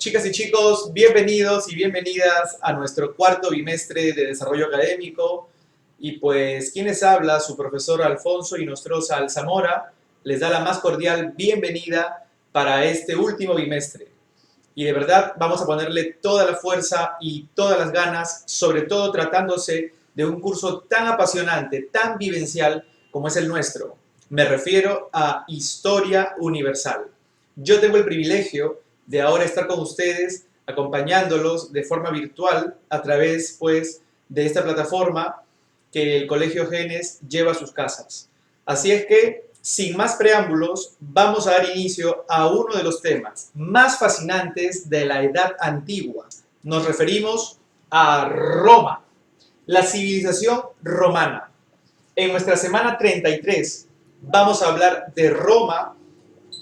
Chicas y chicos, bienvenidos y bienvenidas a nuestro cuarto bimestre de desarrollo académico. Y pues, quien les habla, su profesor Alfonso Inostroza Alzamora, les da la más cordial bienvenida para este último bimestre. Y de verdad vamos a ponerle toda la fuerza y todas las ganas, sobre todo tratándose de un curso tan apasionante, tan vivencial como es el nuestro. Me refiero a Historia Universal. Yo tengo el privilegio de ahora estar con ustedes, acompañándolos de forma virtual a través, pues, de esta plataforma que el Colegio Genes lleva a sus casas. Así es que, sin más preámbulos, vamos a dar inicio a uno de los temas más fascinantes de la Edad Antigua. Nos referimos a Roma, la civilización romana. En nuestra semana 33 vamos a hablar de Roma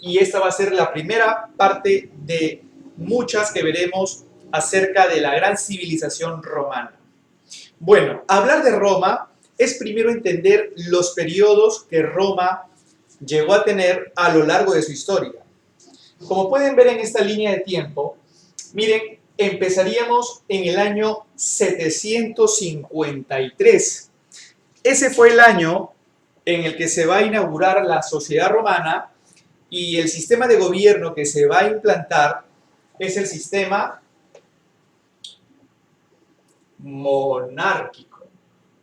y esta va a ser la primera parte de muchas que veremos acerca de la gran civilización romana. Bueno, hablar de Roma es primero entender los periodos que Roma llegó a tener a lo largo de su historia. Como pueden ver en esta línea de tiempo, miren, empezaríamos en el año 753. Ese fue el año en el que se va a inaugurar la sociedad romana y el sistema de gobierno que se va a implantar es el sistema monárquico.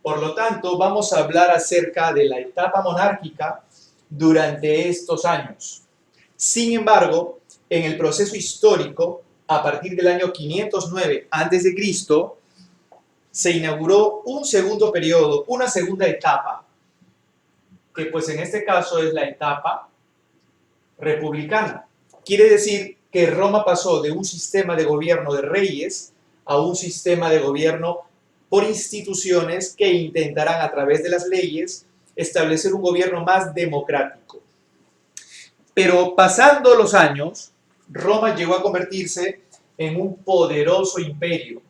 Por lo tanto, vamos a hablar acerca de la etapa monárquica durante estos años. Sin embargo, en el proceso histórico, a partir del año 509 a.C., se inauguró un segundo periodo, una segunda etapa, que pues en este caso es la etapa republicana. Quiere decir que Roma pasó de un sistema de gobierno de reyes a un sistema de gobierno por instituciones que intentarán a través de las leyes establecer un gobierno más democrático. Pero pasando los años, Roma llegó a convertirse en un poderoso imperio.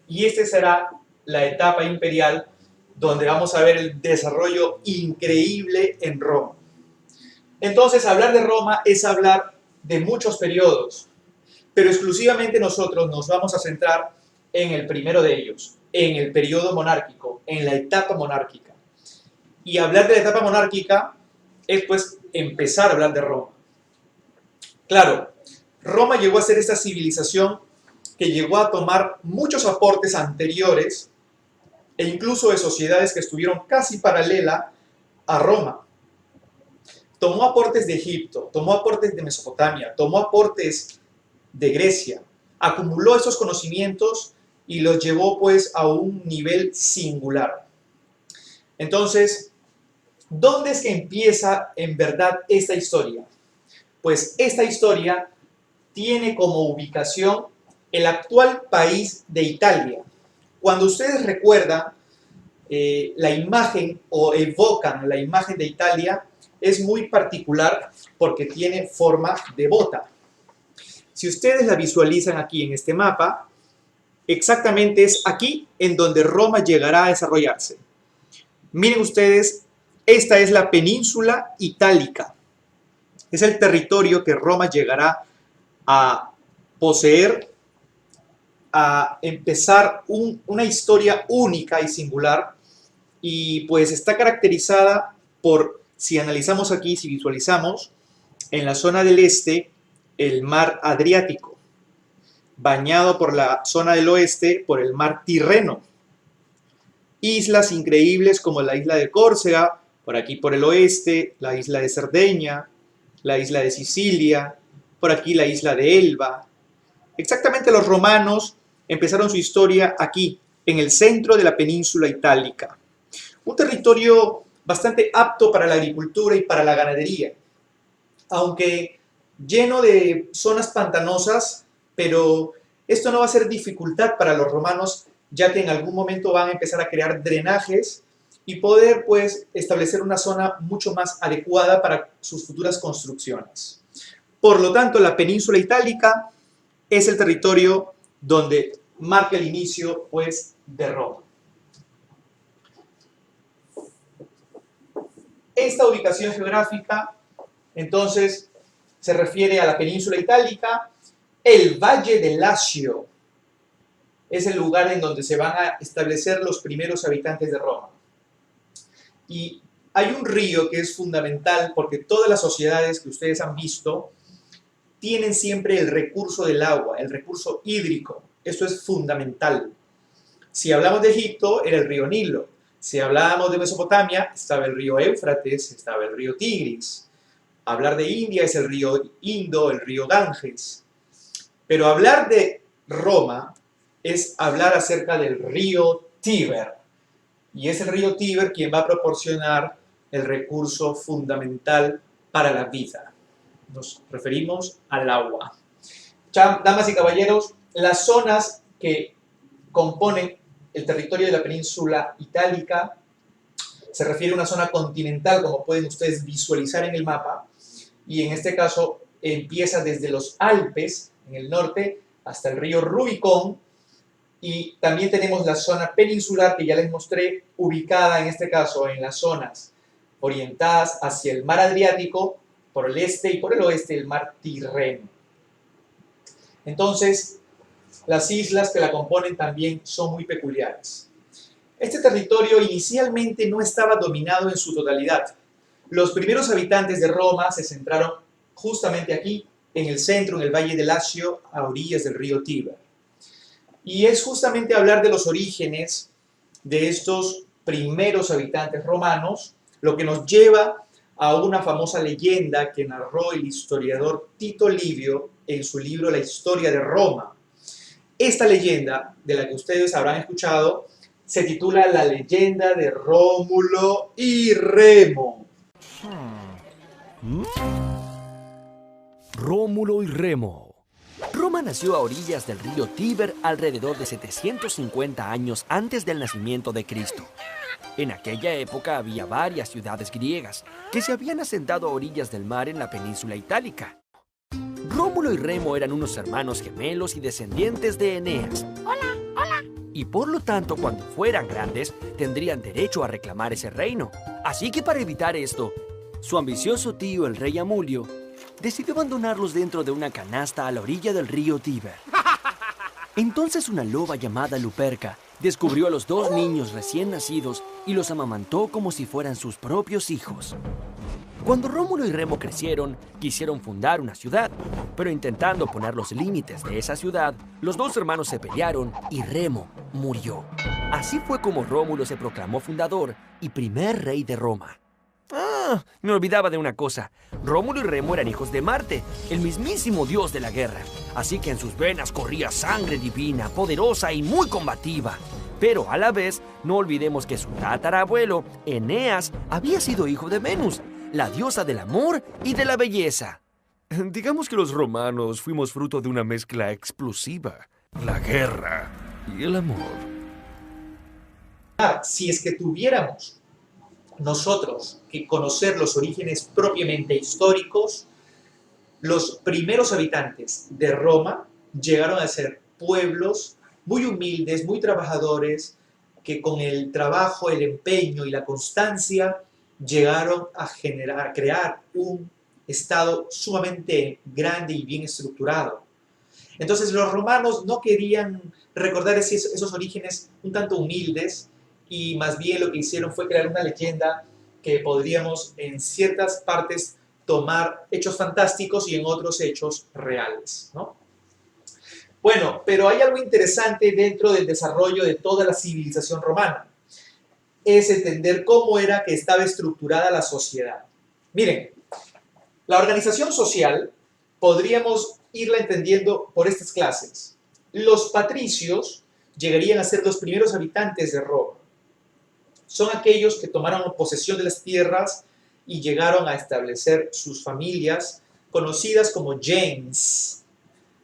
Y esta será la etapa imperial donde vamos a ver el desarrollo increíble en Roma. Entonces, hablar de Roma es hablar de muchos periodos, pero exclusivamente nosotros nos vamos a centrar en el primero de ellos, en el periodo monárquico, en la etapa monárquica. Y hablar de la etapa monárquica es pues empezar a hablar de Roma. Claro, Roma llegó a ser esta civilización que llegó a tomar muchos aportes anteriores e incluso de sociedades que estuvieron casi paralela a Roma. Tomó aportes de Egipto, tomó aportes de Mesopotamia, tomó aportes de Grecia, acumuló esos conocimientos y los llevó pues a un nivel singular. Entonces, ¿dónde es que empieza en verdad esta historia? Pues esta historia tiene como ubicación el actual país de Italia. Cuando ustedes recuerdan la imagen o evocan la imagen de Italia, es muy particular porque tiene forma de bota. Si ustedes la visualizan aquí en este mapa, exactamente es aquí en donde Roma llegará a desarrollarse. Miren ustedes, esta es la península itálica. Es el territorio que Roma llegará a poseer, a empezar una historia única y singular, y pues está caracterizada por, si analizamos aquí, si visualizamos, en la zona del este, el mar Adriático, bañado por la zona del oeste por el mar Tirreno. Islas increíbles como la isla de Córcega, por aquí por el oeste, la isla de Cerdeña, la isla de Sicilia, por aquí la isla de Elba. Exactamente, los romanos empezaron su historia aquí, en el centro de la península itálica. Un territorio bastante apto para la agricultura y para la ganadería, aunque lleno de zonas pantanosas, pero esto no va a ser dificultad para los romanos, ya que en algún momento van a empezar a crear drenajes y poder pues establecer una zona mucho más adecuada para sus futuras construcciones. Por lo tanto, la península itálica es el territorio donde marca el inicio pues de Roma. Esta ubicación geográfica entonces se refiere a la península itálica El Valle del Lacio es el lugar en donde se van a establecer los primeros habitantes de Roma. Y hay un río que es fundamental porque todas las sociedades que ustedes han visto tienen siempre el recurso del agua, el recurso hídrico. Eso es fundamental. Si hablamos de Egipto, era el río Nilo. Si hablábamos de Mesopotamia, estaba el río Éufrates, estaba el río Tigris. Hablar de India es el río Indo, el río Ganges. Pero hablar de Roma es hablar acerca del río Tíber. Y es el río Tíber quien va a proporcionar el recurso fundamental para la vida. Nos referimos al agua. Damas y caballeros, las zonas que componen el territorio de la península itálica se refiere a una zona continental, como pueden ustedes visualizar en el mapa, y en este caso empieza desde los Alpes, en el norte, hasta el río Rubicón, y también tenemos la zona peninsular que ya les mostré, ubicada en este caso en las zonas orientadas hacia el mar Adriático, por el este y por el oeste el mar Tirreno. Entonces, las islas que la componen también son muy peculiares. Este territorio inicialmente no estaba dominado en su totalidad. Los primeros habitantes de Roma se centraron justamente aquí, en el centro, en el Valle del Lacio, a orillas del río Tíber. Y es justamente hablar de los orígenes de estos primeros habitantes romanos lo que nos lleva a una famosa leyenda que narró el historiador Tito Livio en su libro La historia de Roma. Esta leyenda, de la que ustedes habrán escuchado, se titula La leyenda de Rómulo y Remo. Rómulo y Remo. Roma nació a orillas del río Tíber alrededor de 750 años antes del nacimiento de Cristo. En aquella época había varias ciudades griegas que se habían asentado a orillas del mar en la península itálica. Rómulo y Remo eran unos hermanos gemelos y descendientes de Eneas. ¡Hola! Y por lo tanto, cuando fueran grandes, tendrían derecho a reclamar ese reino. Así que para evitar esto, su ambicioso tío, el rey Amulio, decidió abandonarlos dentro de una canasta a la orilla del río Tíber. Entonces una loba llamada Luperca descubrió a los dos niños recién nacidos y los amamantó como si fueran sus propios hijos. Cuando Rómulo y Remo crecieron, quisieron fundar una ciudad, pero intentando poner los límites de esa ciudad, los dos hermanos se pelearon y Remo murió. Así fue como Rómulo se proclamó fundador y primer rey de Roma. Me olvidaba de una cosa. Rómulo y Remo eran hijos de Marte, el mismísimo dios de la guerra. Así que en sus venas corría sangre divina, poderosa y muy combativa. Pero a la vez, no olvidemos que su tatarabuelo, Eneas, había sido hijo de Venus, la diosa del amor y de la belleza. Digamos que los romanos fuimos fruto de una mezcla explosiva, la guerra y el amor. Si es que tuviéramos nosotros que conocer los orígenes propiamente históricos, los primeros habitantes de Roma llegaron a ser pueblos muy humildes, muy trabajadores, que con el trabajo, el empeño y la constancia llegaron a crear un estado sumamente grande y bien estructurado. Entonces los romanos no querían recordar esos orígenes un tanto humildes, y más bien lo que hicieron fue crear una leyenda que podríamos en ciertas partes tomar hechos fantásticos y en otros hechos reales, ¿no? Bueno, pero hay algo interesante dentro del desarrollo de toda la civilización romana. Es entender cómo era que estaba estructurada la sociedad. Miren, la organización social podríamos irla entendiendo por estas clases. Los patricios llegarían a ser los primeros habitantes de Roma. Son aquellos que tomaron posesión de las tierras y llegaron a establecer sus familias, conocidas como gens,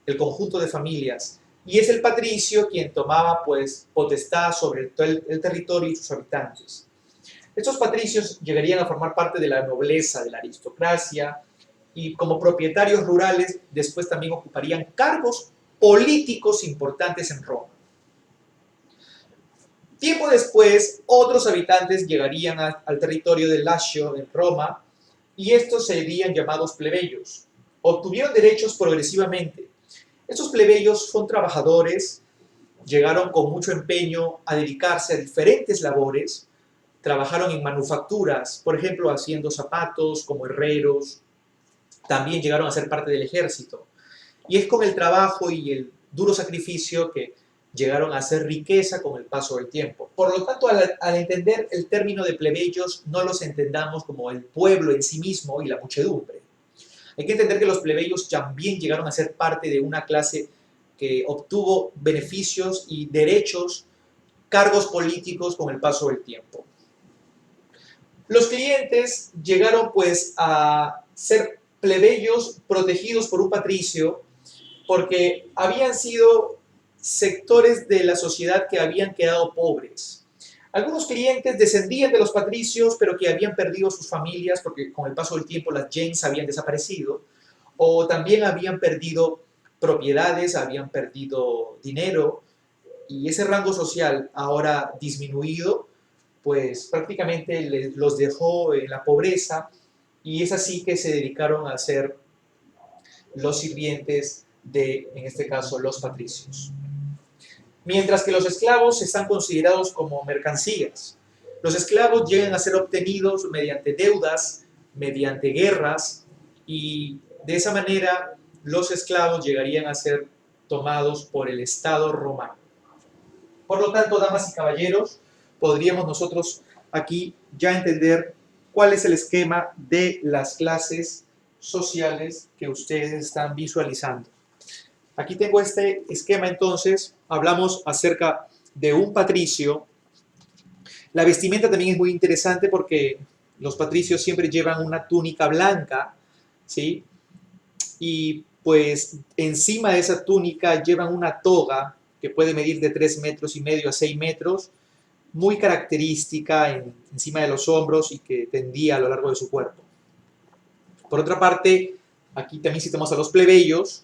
el conjunto de familias. Y es el patricio quien tomaba pues potestad sobre el territorio y sus habitantes. Estos patricios llegarían a formar parte de la nobleza, de la aristocracia, y como propietarios rurales después también ocuparían cargos políticos importantes en Roma. Tiempo después, otros habitantes llegarían al territorio del Lacio, en Roma, y estos serían llamados plebeyos. Obtuvieron derechos progresivamente. Estos plebeyos son trabajadores, llegaron con mucho empeño a dedicarse a diferentes labores, trabajaron en manufacturas, por ejemplo, haciendo zapatos como herreros, también llegaron a ser parte del ejército. Y es con el trabajo y el duro sacrificio que llegaron a hacer riqueza con el paso del tiempo. Por lo tanto, al entender el término de plebeyos, no los entendamos como el pueblo en sí mismo y la muchedumbre. Hay que entender que los plebeyos también llegaron a ser parte de una clase que obtuvo beneficios y derechos, cargos políticos con el paso del tiempo. Los clientes llegaron pues a ser plebeyos protegidos por un patricio porque habían sido sectores de la sociedad que habían quedado pobres. Algunos clientes descendían de los patricios, pero que habían perdido sus familias porque con el paso del tiempo las gens habían desaparecido, o también habían perdido propiedades, habían perdido dinero, y ese rango social ahora disminuido, pues prácticamente los dejó en la pobreza, y es así que se dedicaron a ser los sirvientes de, en este caso, los patricios. Mientras que los esclavos están considerados como mercancías. Los esclavos llegan a ser obtenidos mediante deudas, mediante guerras, y de esa manera los esclavos llegarían a ser tomados por el Estado romano. Por lo tanto, damas y caballeros, podríamos nosotros aquí ya entender cuál es el esquema de las clases sociales que ustedes están visualizando. Aquí tengo este esquema, entonces, hablamos acerca de un patricio. La vestimenta también es muy interesante porque los patricios siempre llevan una túnica blanca, ¿sí? Y pues encima de esa túnica llevan una toga que puede medir de 3,5 metros a 6 metros, muy característica encima de los hombros y que tendía a lo largo de su cuerpo. Por otra parte, aquí también citamos a los plebeyos,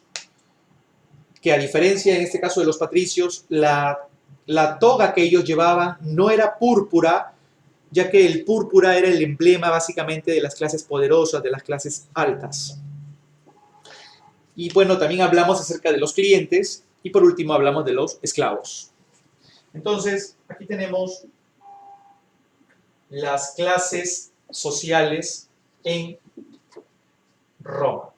que a diferencia en este caso de los patricios, la toga que ellos llevaban no era púrpura, ya que el púrpura era el emblema básicamente de las clases poderosas, de las clases altas. Y bueno, también hablamos acerca de los clientes y por último hablamos de los esclavos. Entonces, aquí tenemos las clases sociales en Roma.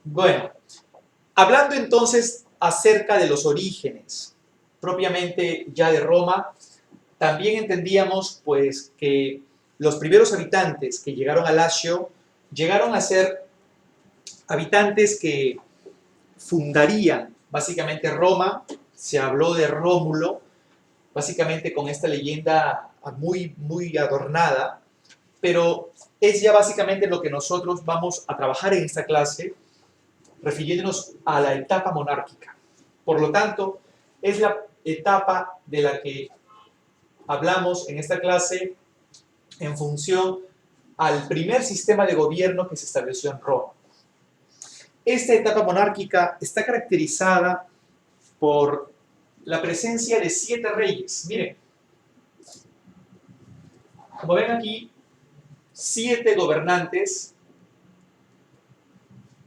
Bueno, hablando entonces acerca de los orígenes propiamente ya de Roma, también entendíamos pues que los primeros habitantes que llegaron a Lacio llegaron a ser habitantes que fundarían básicamente Roma. Se habló de Rómulo, básicamente con esta leyenda muy adornada, pero es ya básicamente lo que nosotros vamos a trabajar en esta clase, refiriéndonos a la etapa monárquica. Por lo tanto, es la etapa de la que hablamos en esta clase en función al primer sistema de gobierno que se estableció en Roma. Esta etapa monárquica está caracterizada por la presencia de 7 reyes. Miren, como ven aquí, 7 gobernantes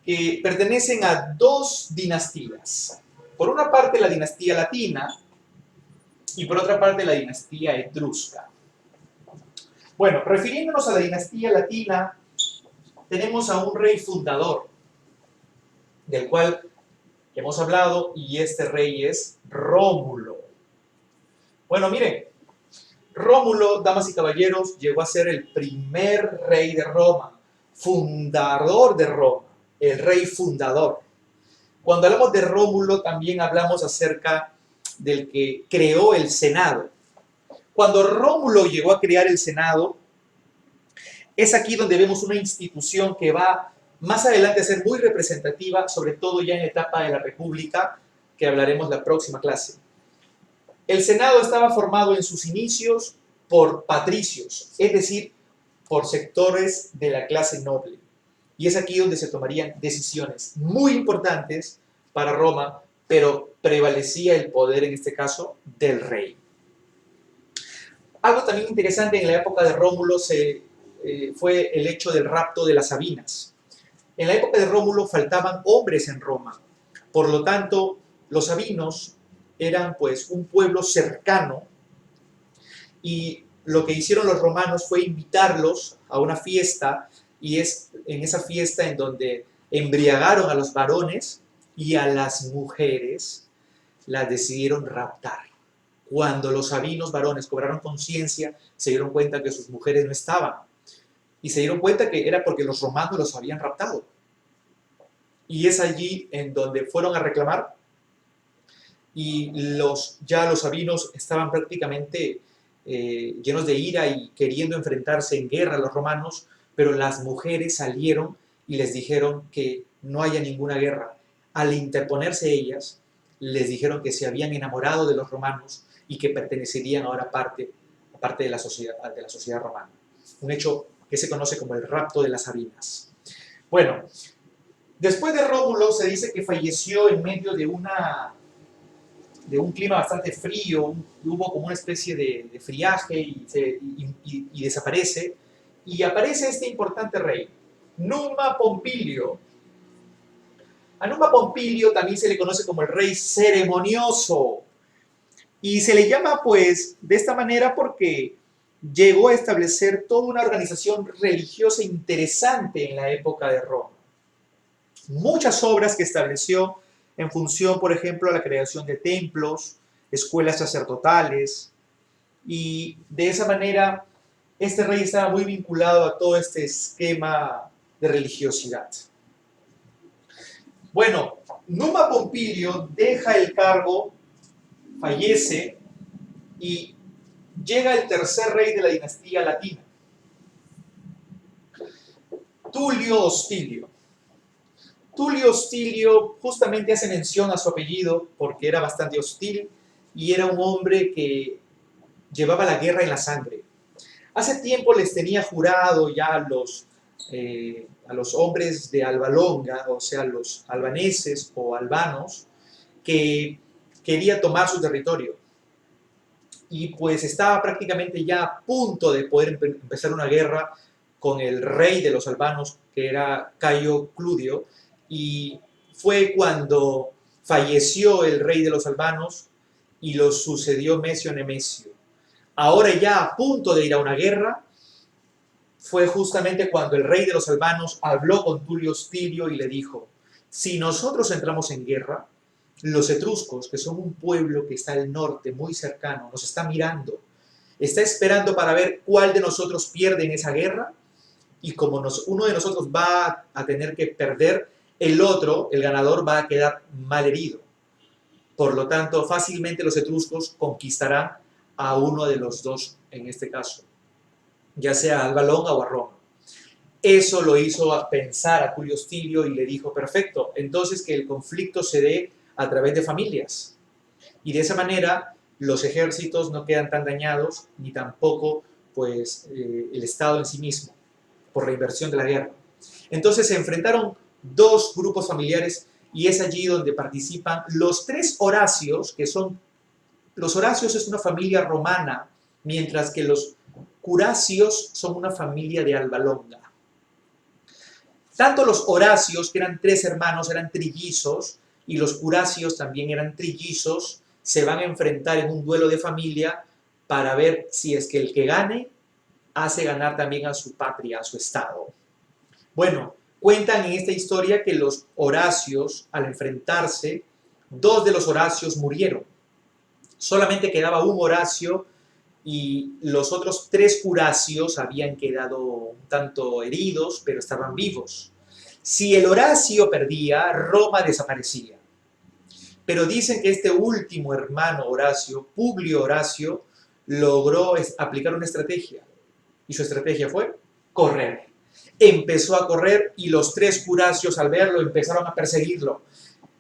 que pertenecen a 2 dinastías. Por una parte la dinastía latina y por otra parte la dinastía etrusca. Bueno, refiriéndonos a la dinastía latina, tenemos a un rey fundador, del cual hemos hablado, y este rey es Rómulo. Bueno, miren, Rómulo, damas y caballeros, llegó a ser el primer rey de Roma, fundador de Roma, el rey fundador. Cuando hablamos de Rómulo, también hablamos acerca del que creó el Senado. Cuando Rómulo llegó a crear el Senado, es aquí donde vemos una institución que va más adelante a ser muy representativa, sobre todo ya en la etapa de la República, que hablaremos la próxima clase. El Senado estaba formado en sus inicios por patricios, es decir, por sectores de la clase noble. Y es aquí donde se tomarían decisiones muy importantes para Roma, pero prevalecía el poder, en este caso, del rey. Algo también interesante, en la época de Rómulo se fue el hecho del rapto de las Sabinas. En la época de Rómulo faltaban hombres en Roma. Por lo tanto, los sabinos eran pues un pueblo cercano y lo que hicieron los romanos fue invitarlos a una fiesta y es en esa fiesta en donde embriagaron a los varones y a las mujeres las decidieron raptar. Cuando los sabinos varones cobraron conciencia, se dieron cuenta que sus mujeres no estaban y se dieron cuenta que era porque los romanos los habían raptado. Y es allí en donde fueron a reclamar y ya los sabinos estaban prácticamente llenos de ira y queriendo enfrentarse en guerra a los romanos, pero las mujeres salieron y les dijeron que no haya ninguna guerra. Al interponerse ellas, les dijeron que se habían enamorado de los romanos y que pertenecerían ahora a parte de la sociedad romana. Un hecho que se conoce como el rapto de las Sabinas. Bueno, después de Rómulo se dice que falleció en medio de un clima bastante frío, hubo como una especie de friaje y desaparece, y aparece este importante rey, Numa Pompilio. A Numa Pompilio también se le conoce como el rey ceremonioso, y se le llama pues de esta manera porque llegó a establecer toda una organización religiosa interesante en la época de Roma. Muchas obras que estableció en función, por ejemplo, a la creación de templos, escuelas sacerdotales, y de esa manera este rey estaba muy vinculado a todo este esquema de religiosidad. Bueno, Numa Pompilio deja el cargo, fallece, y llega el tercer rey de la dinastía latina, Tulio Hostilio. Tulio Hostilio justamente hace mención a su apellido porque era bastante hostil y era un hombre que llevaba la guerra en la sangre. Hace tiempo les tenía jurado ya a los hombres de Alba Longa, o sea, los albaneses o albanos, que quería tomar su territorio. Y pues estaba prácticamente ya a punto de poder empezar una guerra con el rey de los albanos, que era Cayo Cludio, y fue cuando falleció el rey de los albanos y lo sucedió Mesio Nemesio. Ahora ya a punto de ir a una guerra, fue justamente cuando el rey de los albanos habló con Tulio Hostilio y le dijo: si nosotros entramos en guerra, los etruscos, que son un pueblo que está al norte, muy cercano, nos está mirando, está esperando para ver cuál de nosotros pierde en esa guerra, y como uno de nosotros va a tener que perder, el otro, el ganador, va a quedar mal herido. Por lo tanto, fácilmente los etruscos conquistarán a uno de los dos en este caso, ya sea a Alba Longa o a Roma. Eso lo hizo pensar a Tulio Hostilio y le dijo: perfecto, entonces que el conflicto se dé a través de familias. Y de esa manera los ejércitos no quedan tan dañados, ni tampoco pues, el Estado en sí mismo, por la inversión de la guerra. Entonces se enfrentaron dos grupos familiares y es allí donde participan los tres Horacios, que son... Los Horacios es una familia romana, mientras que los Curacios son una familia de Alba Longa. Tanto los Horacios, que eran tres hermanos, eran trillizos, y los Curacios también eran trillizos, se van a enfrentar en un duelo de familia para ver si es que el que gane hace ganar también a su patria, a su estado. Bueno, cuentan en esta historia que los Horacios, al enfrentarse, dos de los Horacios murieron. Solamente quedaba un Horacio y los otros tres Curacios habían quedado un tanto heridos, pero estaban vivos. Si el Horacio perdía, Roma desaparecía. Pero dicen que este último hermano Horacio, Publio Horacio, logró aplicar una estrategia. Y su estrategia fue correr. Empezó a correr y los tres Curacios, al verlo, empezaron a perseguirlo.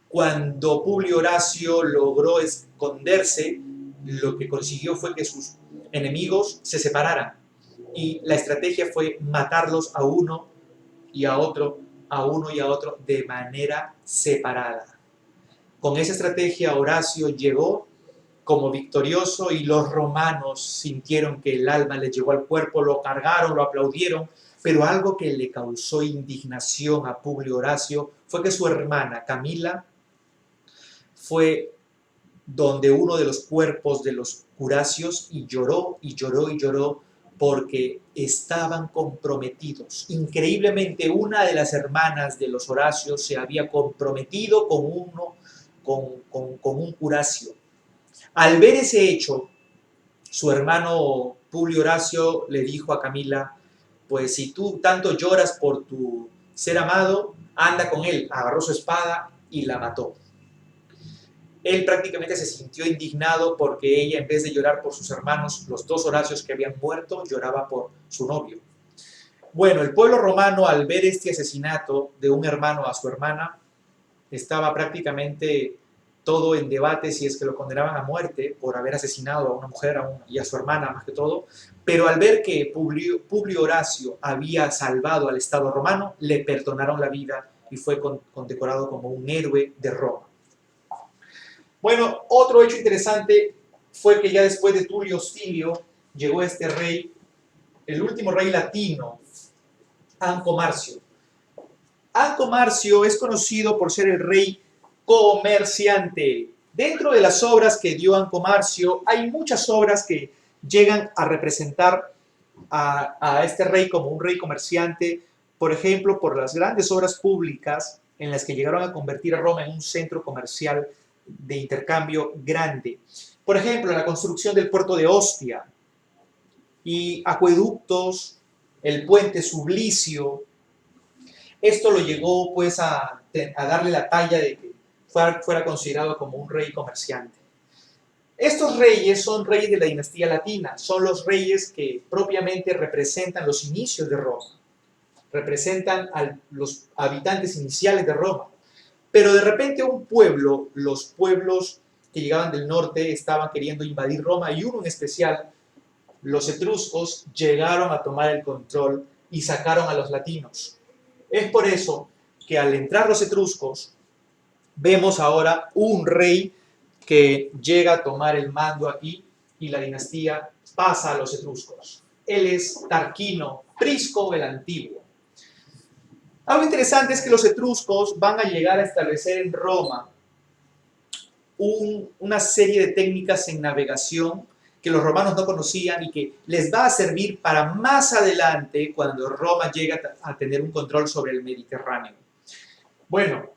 Cuando Publio Horacio logró esconderse, lo que consiguió fue que sus enemigos se separaran. Y la estrategia fue matarlos a uno y a otro, de manera separada. Con esa estrategia Horacio llegó como victorioso y los romanos sintieron que el alma les llegó al cuerpo, lo cargaron, lo aplaudieron, pero algo que le causó indignación a Publio Horacio fue que su hermana Camila fue donde uno de los cuerpos de los curacios y lloró y lloró y lloró porque estaban comprometidos. Increíblemente, una de las hermanas de los Horacios se había comprometido con un curacio. Al ver ese hecho, su hermano Publio Horacio le dijo a Camila, pues si tú tanto lloras por tu ser amado, anda con él. Agarró su espada y la mató. Él prácticamente se sintió indignado porque ella, en vez de llorar por sus hermanos, los dos Horacios que habían muerto, lloraba por su novio. Bueno, el pueblo romano, al ver este asesinato de un hermano a su hermana, estaba prácticamente todo en debate si es que lo condenaban a muerte por haber asesinado a una mujer y a su hermana más que todo, pero al ver que Publio Horacio había salvado al Estado romano, le perdonaron la vida y fue condecorado como un héroe de Roma. Bueno, otro hecho interesante fue que ya después de Tulio Hostilio llegó este rey, el último rey latino, Anco Marcio. Anco Marcio es conocido por ser el rey comerciante. Dentro de las obras que dio Anco Marcio, hay muchas obras que llegan a representar a este rey como un rey comerciante, por ejemplo, por las grandes obras públicas en las que llegaron a convertir a Roma en un centro comercial de intercambio grande. Por ejemplo, la construcción del puerto de Ostia y acueductos, el puente Sublicio. Esto lo llegó pues a darle la talla de que fuera considerado como un rey comerciante. Estos reyes son reyes de la dinastía latina, son los reyes que propiamente representan los inicios de Roma, representan a los habitantes iniciales de Roma. Pero de repente los pueblos que llegaban del norte estaban queriendo invadir Roma y uno en especial, los etruscos, llegaron a tomar el control y sacaron a los latinos. Es por eso que al entrar los etruscos, vemos ahora un rey que llega a tomar el mando aquí y la dinastía pasa a los etruscos. Él es Tarquino Prisco el Antiguo. Algo interesante es que los etruscos van a llegar a establecer en Roma una serie de técnicas en navegación que los romanos no conocían y que les va a servir para más adelante cuando Roma llegue a tener un control sobre el Mediterráneo. Bueno,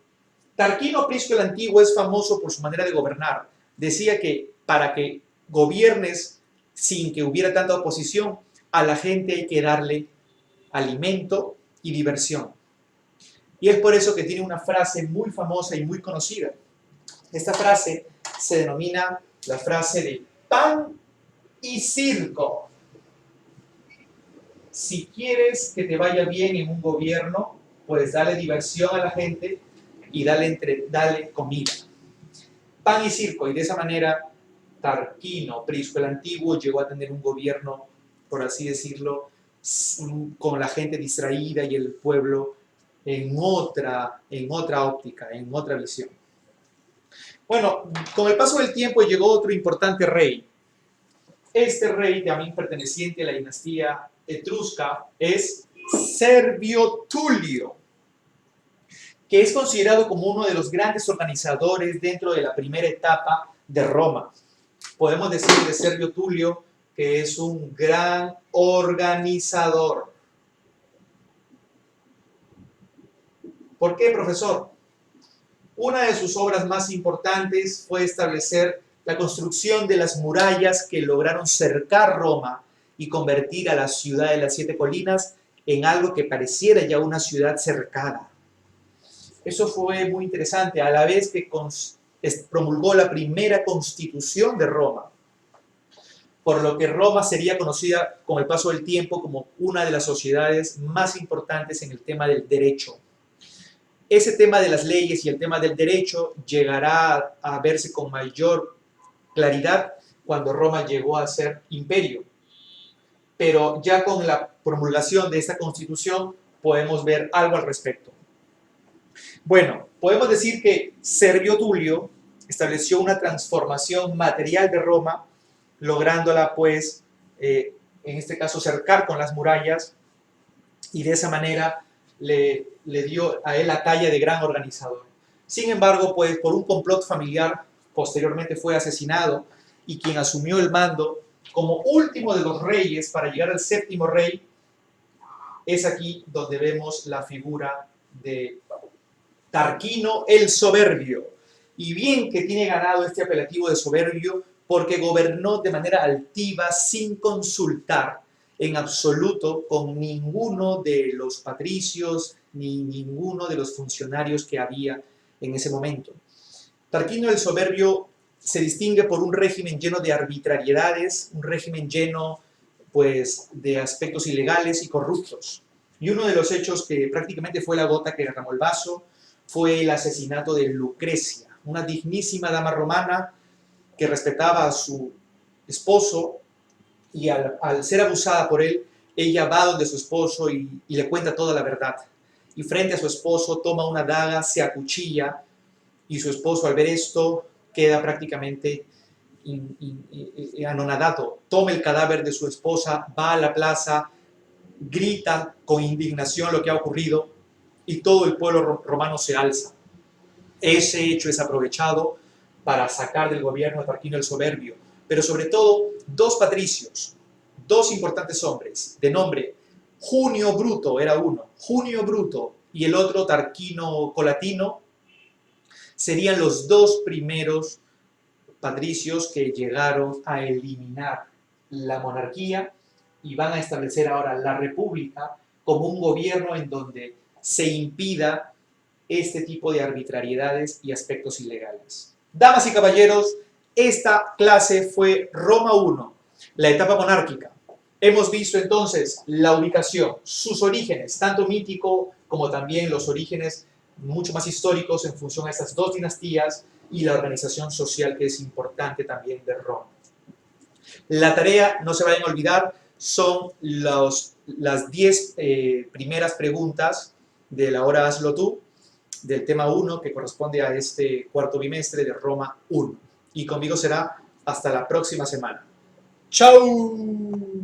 Tarquino Prisco el Antiguo es famoso por su manera de gobernar. Decía que para que gobiernes sin que hubiera tanta oposición, a la gente hay que darle alimento y diversión. Y es por eso que tiene una frase muy famosa y muy conocida. Esta frase se denomina la frase de pan y circo. Si quieres que te vaya bien en un gobierno, pues dale diversión a la gente y dale comida. Pan y circo. Y de esa manera, Tarquino Prisco el Antiguo llegó a tener un gobierno, por así decirlo, con la gente distraída y el pueblo en otra óptica, en otra visión. Bueno, con el paso del tiempo llegó otro importante rey. Este rey, también perteneciente a la dinastía etrusca, es Servio Tulio, que es considerado como uno de los grandes organizadores dentro de la primera etapa de Roma. Podemos decir de Servio Tulio que es un gran organizador. ¿Por qué, profesor? Una de sus obras más importantes fue establecer la construcción de las murallas que lograron cercar Roma y convertir a la ciudad de las 7 colinas en algo que pareciera ya una ciudad cercada. Eso fue muy interesante, a la vez que promulgó la primera constitución de Roma, por lo que Roma sería conocida con el paso del tiempo como una de las sociedades más importantes en el tema del derecho. Ese tema de las leyes y el tema del derecho llegará a verse con mayor claridad cuando Roma llegó a ser imperio. Pero ya con la promulgación de esta constitución podemos ver algo al respecto. Bueno, podemos decir que Servio Tulio estableció una transformación material de Roma, lográndola pues, en este caso, cercar con las murallas, y de esa manera le dio a él la talla de gran organizador. Sin embargo, pues por un complot familiar, posteriormente fue asesinado, y quien asumió el mando como último de los reyes para llegar al séptimo rey, es aquí donde vemos la figura de Tarquino el Soberbio. Y bien que tiene ganado este apelativo de soberbio porque gobernó de manera altiva sin consultar en absoluto con ninguno de los patricios ni ninguno de los funcionarios que había en ese momento. Tarquino el Soberbio se distingue por un régimen lleno de arbitrariedades, un régimen lleno pues, de aspectos ilegales y corruptos. Y uno de los hechos que prácticamente fue la gota que derramó el vaso fue el asesinato de Lucrecia, una dignísima dama romana que respetaba a su esposo, y al ser abusada por él, ella va donde su esposo y le cuenta toda la verdad. Y frente a su esposo toma una daga, se acuchilla, y su esposo al ver esto queda prácticamente anonadado. Toma el cadáver de su esposa, va a la plaza, grita con indignación lo que ha ocurrido, y todo el pueblo romano se alza. Ese hecho es aprovechado para sacar del gobierno de Tarquino el Soberbio, pero sobre todo dos patricios, dos importantes hombres, de nombre Junio Bruto, era uno, Junio Bruto, y el otro Tarquino Colatino, serían los dos primeros patricios que llegaron a eliminar la monarquía y van a establecer ahora la república como un gobierno en donde se impida este tipo de arbitrariedades y aspectos ilegales. Damas y caballeros, esta clase fue Roma I, la etapa monárquica. Hemos visto entonces la ubicación, sus orígenes, tanto mítico como también los orígenes mucho más históricos en función a estas dos dinastías, y la organización social que es importante también de Roma. La tarea, no se vayan a olvidar, son las 10 primeras preguntas de la hora Hazlo Tú, del tema 1, que corresponde a este cuarto bimestre de Roma 1. Y conmigo será hasta la próxima semana. ¡Chao!